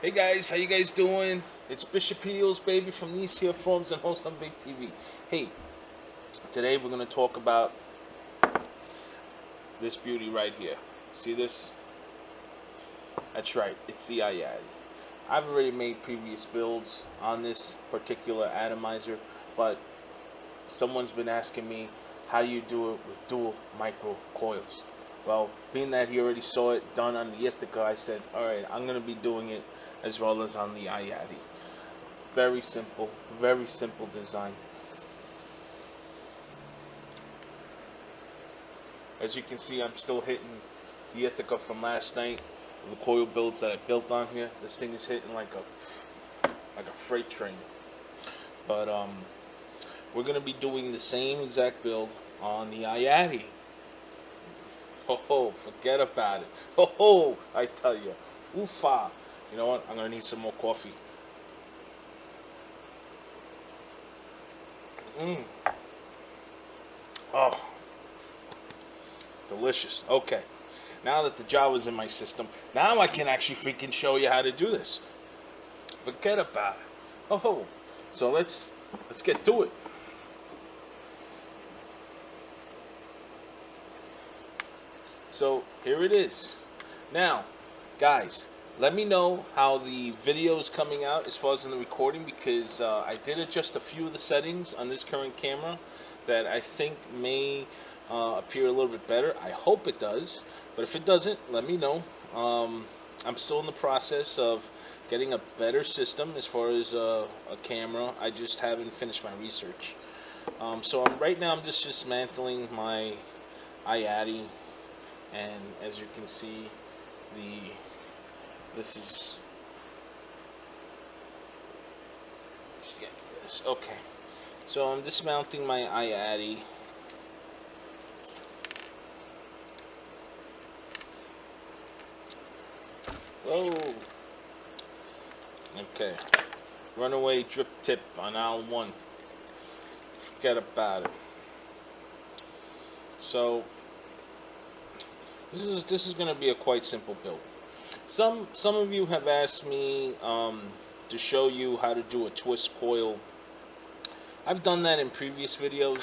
Hey guys, how you guys doing? It's Bishopheals, baby, from these here forums and host on Big TV. Hey, today we're gonna talk about this beauty right here. See this? That's right, it's the iAtty. I've already made previous builds on this particular atomizer, but someone's been asking me how do you do it with dual micro coils. Well, being that he already saw it done on the Ithaka, I said, alright, I'm gonna be doing it as well as on the iAtty. Very simple design. As you can see, I'm still hitting the Ithaka from last night. The coil builds that I built on here. This thing is hitting like a freight train. But we're gonna be doing the same exact build on the iAtty. Oh, forget about it. Oh, I tell you, oofa. You know what? I'm gonna need some more coffee. Oh, delicious. Okay, now that the Java's in my system, now I can actually freaking show you how to do this. Forget about it. Oh, so let's get to it. So here it is. Now, guys, let me know how the video is coming out as far as in the recording, because I did adjust a few of the settings on this current camera that I think may appear a little bit better. I hope it does, but if it doesn't, let me know. I'm still in the process of getting a better system as far as a camera. I just haven't finished my research. So right now I'm just dismantling my iAtty, and as you can see, this is just get this. Okay, so I'm dismounting my iAtty. Whoa. Okay. Runaway drip tip on aisle 1. Forget about it. So this is going to be a quite simple build. Some of you have asked me to show you how to do a twist coil. I've done that in previous videos.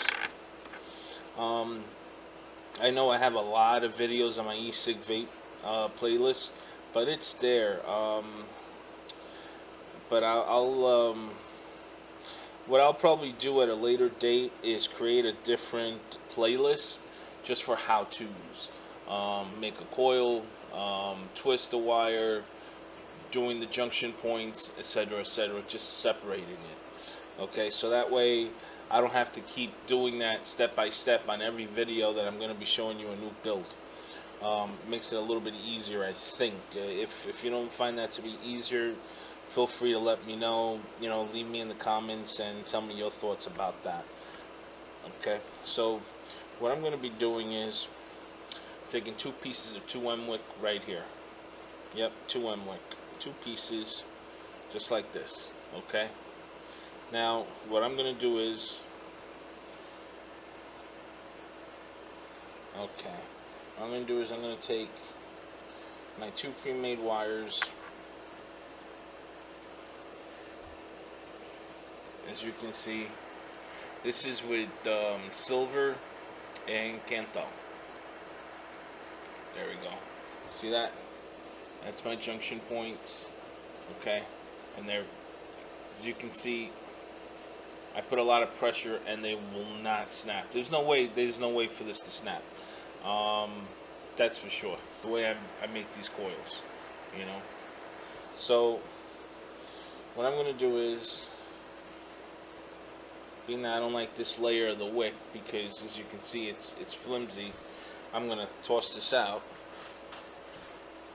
I know I have a lot of videos on my e-cig vape playlist, but it's there. But what I'll probably do at a later date is create a different playlist just for how-tos. Make a coil, twist the wire, doing the junction points, etc., just separating it. Okay, so that way I don't have to keep doing that step by step on every video that I'm going to be showing you a new build. Makes it a little bit easier, I think. If you don't find that to be easier, feel free to let me know. You know, leave me in the comments and tell me your thoughts about that. Okay, so what I'm going to be doing is taking 2 pieces of 2M wick right here. Yep, 2M wick. 2 pieces, just like this. Okay. Now, what I'm going to do is, what I'm going to do is I'm going to take my 2 pre-made wires. As you can see, this is with silver and kanthol. There we go. See that? That's my junction points. Okay, and they're, as you can see, I put a lot of pressure and they will not snap. There's no way for this to snap. That's for sure. The way I make these coils, you know. So what I'm going to do is, being that I don't like this layer of the wick because, as you can see, it's flimsy, I'm going to toss this out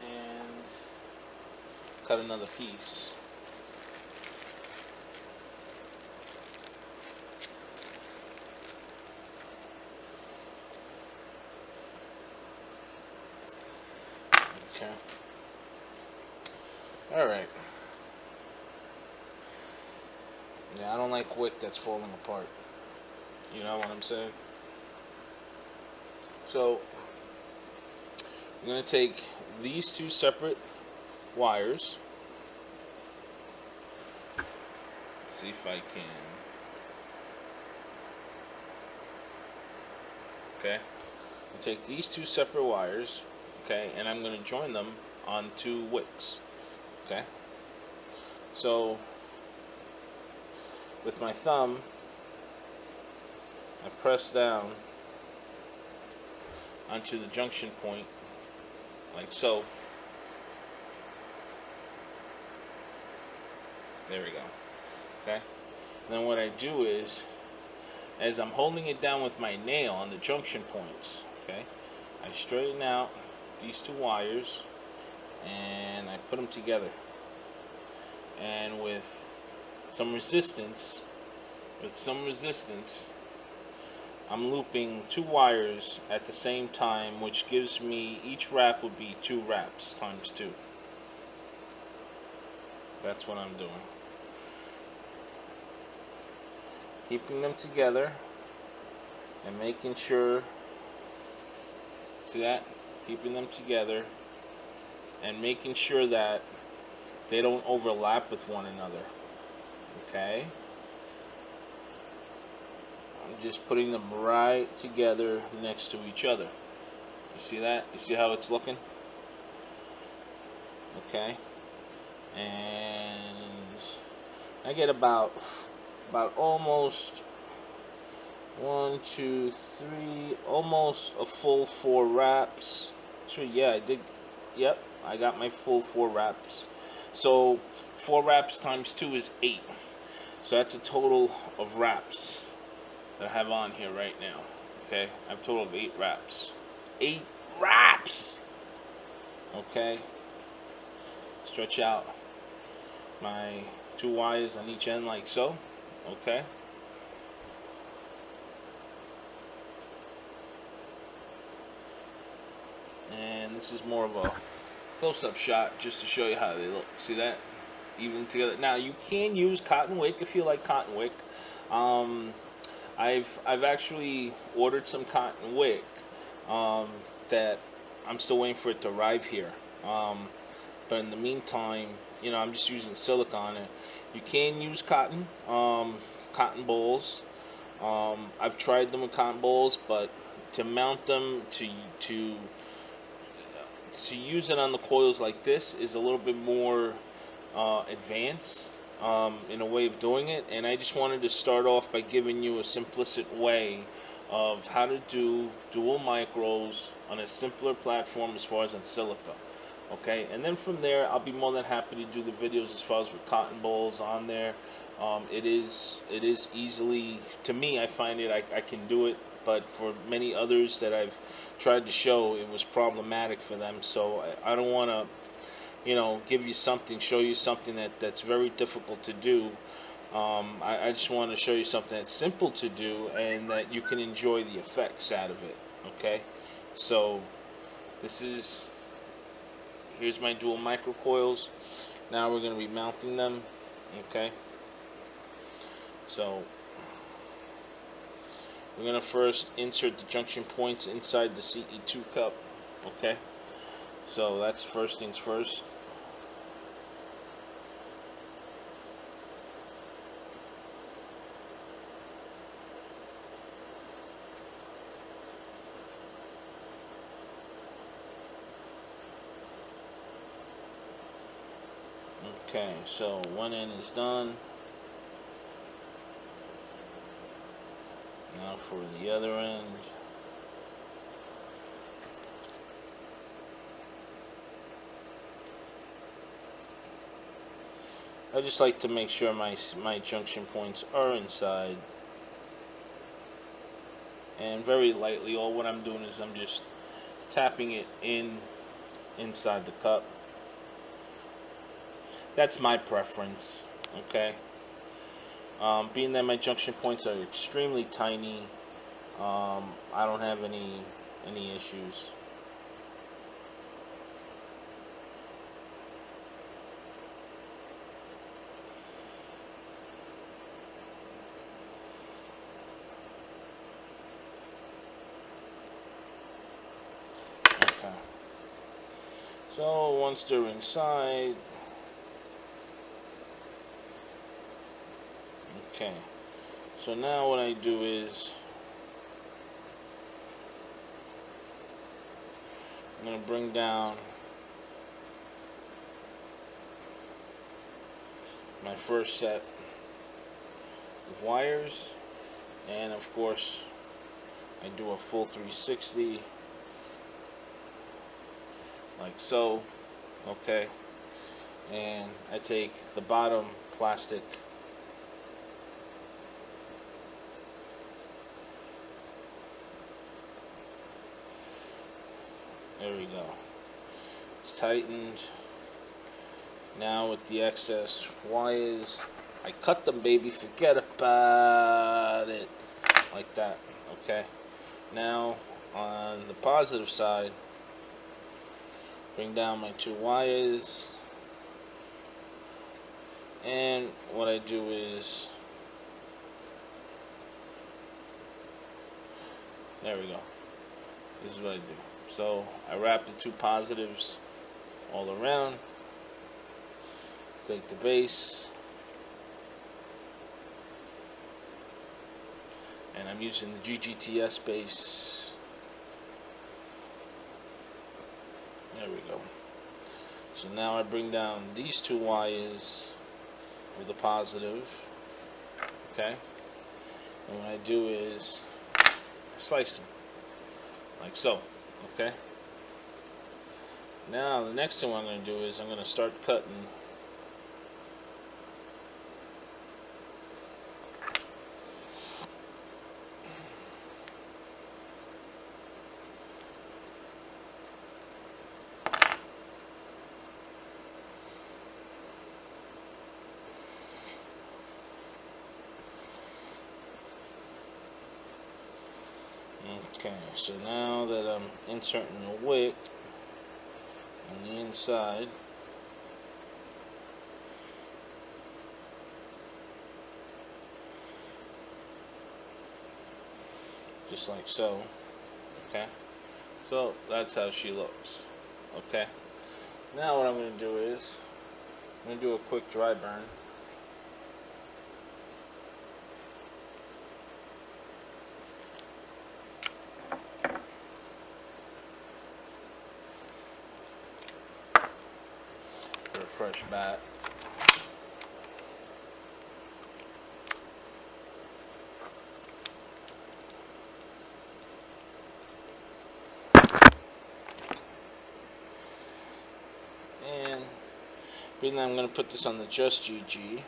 and cut another piece. Okay. Alright. Yeah, I don't like wick that's falling apart. You know what I'm saying? So I'm going to take these 2 separate wires, see if I can. Okay, I'll take these two separate wires, okay, and I'm going to join them on two wicks. Okay, so with my thumb, I press down onto the junction point, like so. There we go. Okay, and then what I do is, as I'm holding it down with my nail on the junction points, okay, I straighten out these two wires and I put them together. And with some resistance, I'm looping two wires at the same time, which gives me, each wrap would be 2 wraps times 2. That's what I'm doing. Keeping them together and making sure, see that? Keeping them together and making sure that they don't overlap with one another. Okay? I'm just putting them right together next to each other. You see that? You see how it's looking? Okay? And I get about almost 1, 2, 3, almost a full 4 wraps. So yeah, I did. Yep, I got my full 4 wraps. So 4 wraps times 2 is 8. So that's a total of wraps that I have on here right now. Okay, I have a total of 8 wraps. 8 wraps. Okay. Stretch out my 2 wires on each end like so. Okay. And this is more of a close-up shot just to show you how they look. See that? Even together. Now you can use cotton wick if you like cotton wick. I've actually ordered some cotton wick that I'm still waiting for it to arrive here. But in the meantime, you know, I'm just using silicone. You can use cotton balls. I've tried them with cotton balls, but to mount them to use it on the coils like this is a little bit more advanced in a way of doing it, and I just wanted to start off by giving you a simplistic way of how to do dual micros on a simpler platform as far as on silica. Okay, and then from there I'll be more than happy to do the videos as far as with cotton balls on there. It is easily, to me, I find it, I can do it, but for many others that I've tried to show, it was problematic for them. So I don't want to, you know, give you something, show you something that's very difficult to do. I just want to show you something that's simple to do and that you can enjoy the effects out of it. Okay, so here's my dual micro coils. Now we're going to be mounting them. Okay, so we're going to first insert the junction points inside the CE2 cup. Okay, so that's first things first. Okay, so one end is done. Now for the other end. I just like to make sure my junction points are inside. And very lightly, all what I'm doing is I'm just tapping it inside the cup. That's my preference, okay? Being that my junction points are extremely tiny, I don't have any issues. Okay. So once they're inside, So now what I do is I'm going to bring down my first set of wires, and of course I do a full 360 like so, okay, and I take the bottom plastic there we go, it's tightened. Now with the excess wires, I cut them, baby, forget about it, like that, okay. Now on the positive side, bring down my 2 wires, and what I do is, there we go, this is what I do. So I wrap the 2 positives all around, take the base, and I'm using the GGTS base. There we go. So now I bring down these 2 wires with the positive, okay, and what I do is slice them like so, okay. Now the next thing I'm going to do is I'm going to start cutting okay, so now that I'm inserting the wick on the inside, just like so, okay, so that's how she looks, okay. Now what I'm going to do is I'm going to do a quick dry burn. For a fresh bat. And the reason I'm going to put this on the Just GG,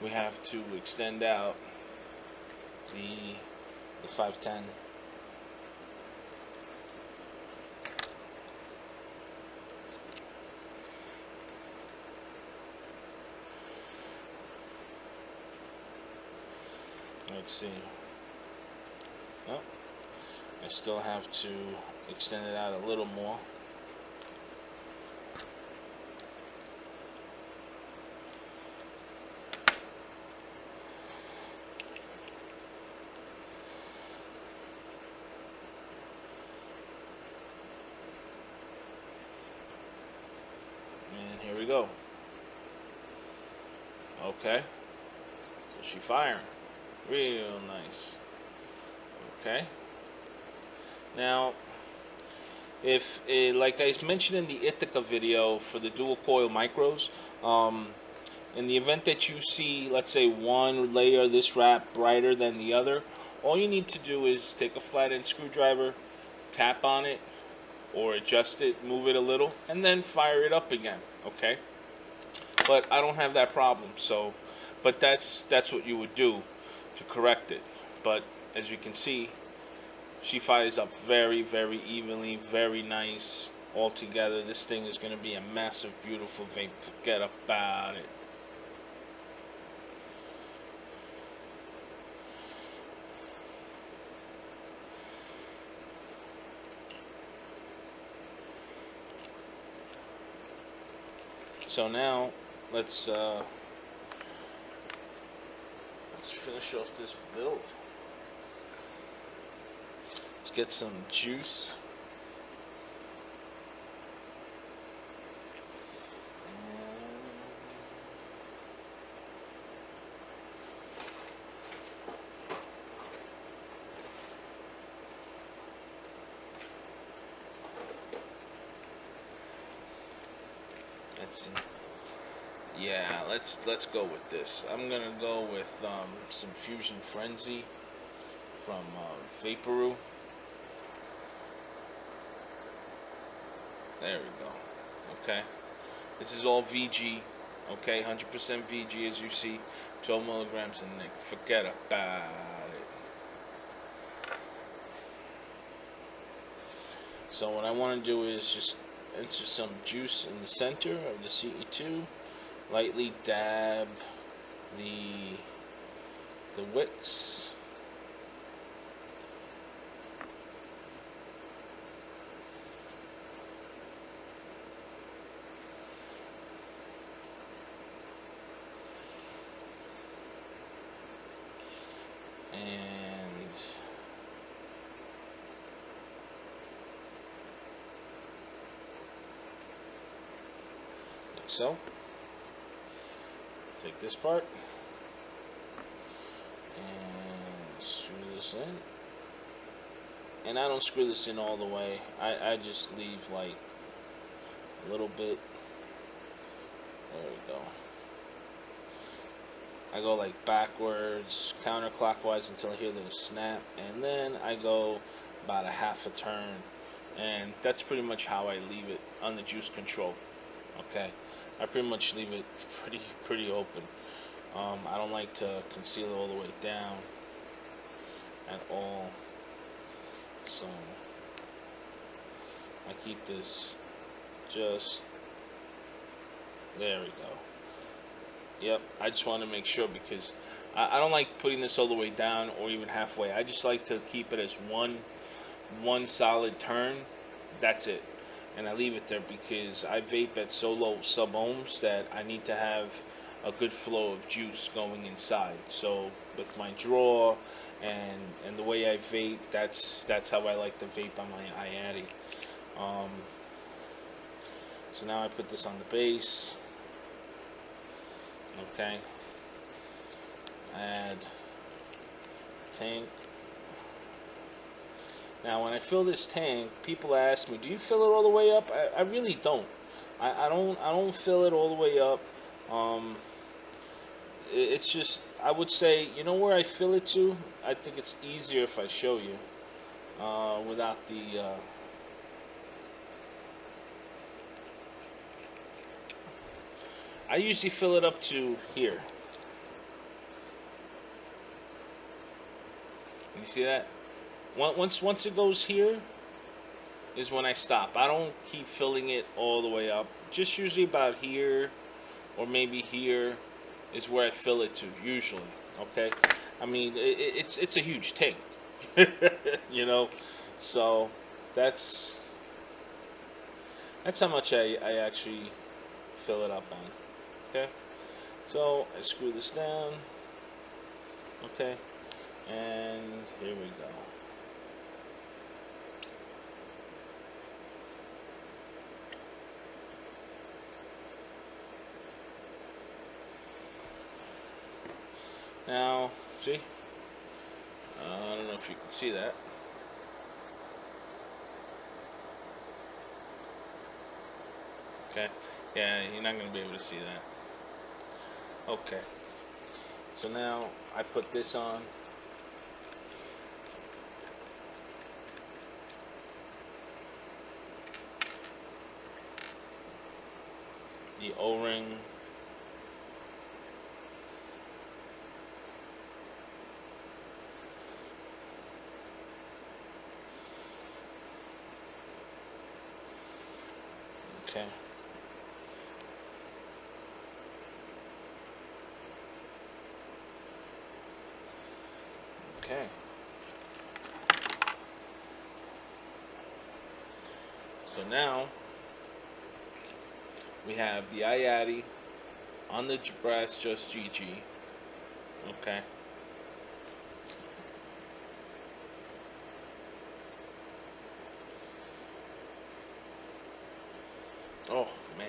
we have to extend out the 510. Let's see. Oh, I still have to extend it out a little more. And here we go. Okay. So she's firing. Real nice. Okay. Now, if like I mentioned in the Ithaka video for the dual coil micros, in the event that you see, let's say, one layer of this wrap brighter than the other, all you need to do is take a flat-end screwdriver, tap on it, or adjust it, move it a little, and then fire it up again. Okay. But I don't have that problem, so, but that's what you would do to correct it. But as you can see, she fires up very, very evenly, very nice all together. This thing is going to be a massive, beautiful vape. Forget about it. So now let's finish off this build. Let's get some juice. see. Yeah, let's go with this. I'm gonna go with some Fusion Frenzy from Vaporoo. There we go. Okay, this is all VG. Okay, 100% VG as you see, 12 milligrams in there. Forget about it. So what I want to do is just insert some juice in the center of the CE2, lightly dab the wicks. And like so. Take this part and screw this in. And I don't screw this in all the way. I just leave like a little bit. There we go. I go like backwards, counterclockwise until I hear the snap, and then I go about a half a turn, and that's pretty much how I leave it on the juice control. Okay, I pretty much leave it pretty open. I don't like to conceal it all the way down at all, so I keep this just there. We go. Yep, I just want to make sure because I don't like putting this all the way down or even halfway. I just like to keep it as one solid turn. That's it. And I leave it there because I vape at so low sub-ohms that I need to have a good flow of juice going inside. So with my draw and the way I vape, that's how I like to vape on my iAtty. So now I put this on the base. Okay, add tank. Now when I fill this tank, people ask me, do you fill it all the way up? I really don't. I don't fill it all the way up. It's just, I would say, you know where I fill it to? I think it's easier if I show you without the I usually fill it up to here. You see that? Once it goes here is when I stop. I don't keep filling it all the way up. Just usually about here or maybe here is where I fill it to usually. Okay? I mean, it's a huge tank. You know? So that's how much I actually fill it up on. Okay, so I screw this down. Okay, and here we go. Now, see? I don't know if you can see that. Okay, yeah, you're not going to be able to see that. Okay, so now I put this on. The O-ring. Okay. Okay. So now we have the iAtty on the brass just GG. Okay. Oh man.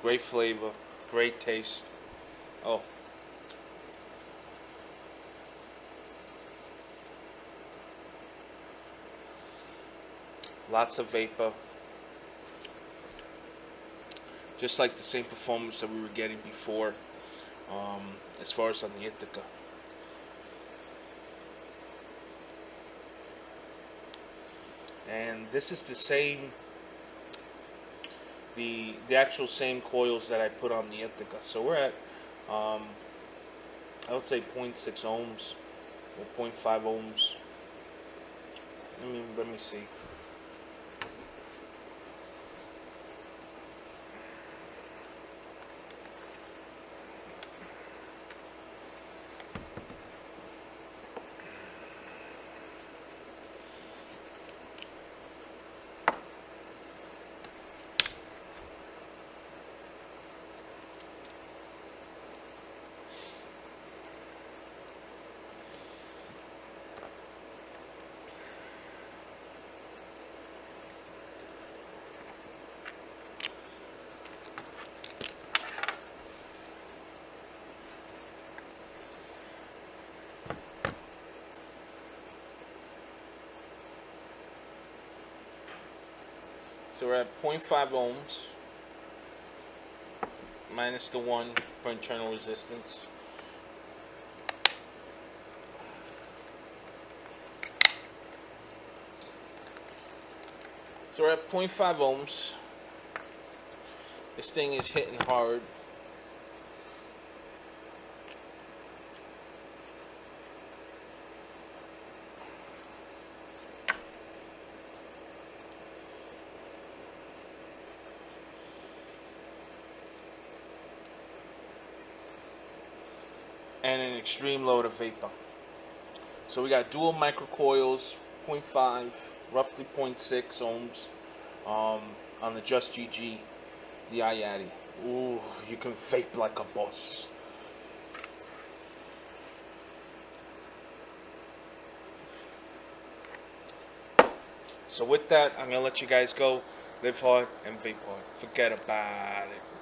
Great flavor, great taste. Oh. Lots of vapor. Just like the same performance that we were getting before, as far as on the Ithaka. And this is the same, the actual same coils that I put on the Ithaka. So we're at, I would say 0.6 ohms or 0.5 ohms. Let me see. So we're at 0.5 ohms minus the 1 for internal resistance. So we're at 0.5 ohms. This thing is hitting hard. And an extreme load of vapor. So we got dual micro coils, 0.5, roughly 0.6 ohms, on the Just GG, the iAtty. Ooh, you can vape like a boss. So with that, I'm gonna let you guys go. Live hard and vape hard. Forget about it.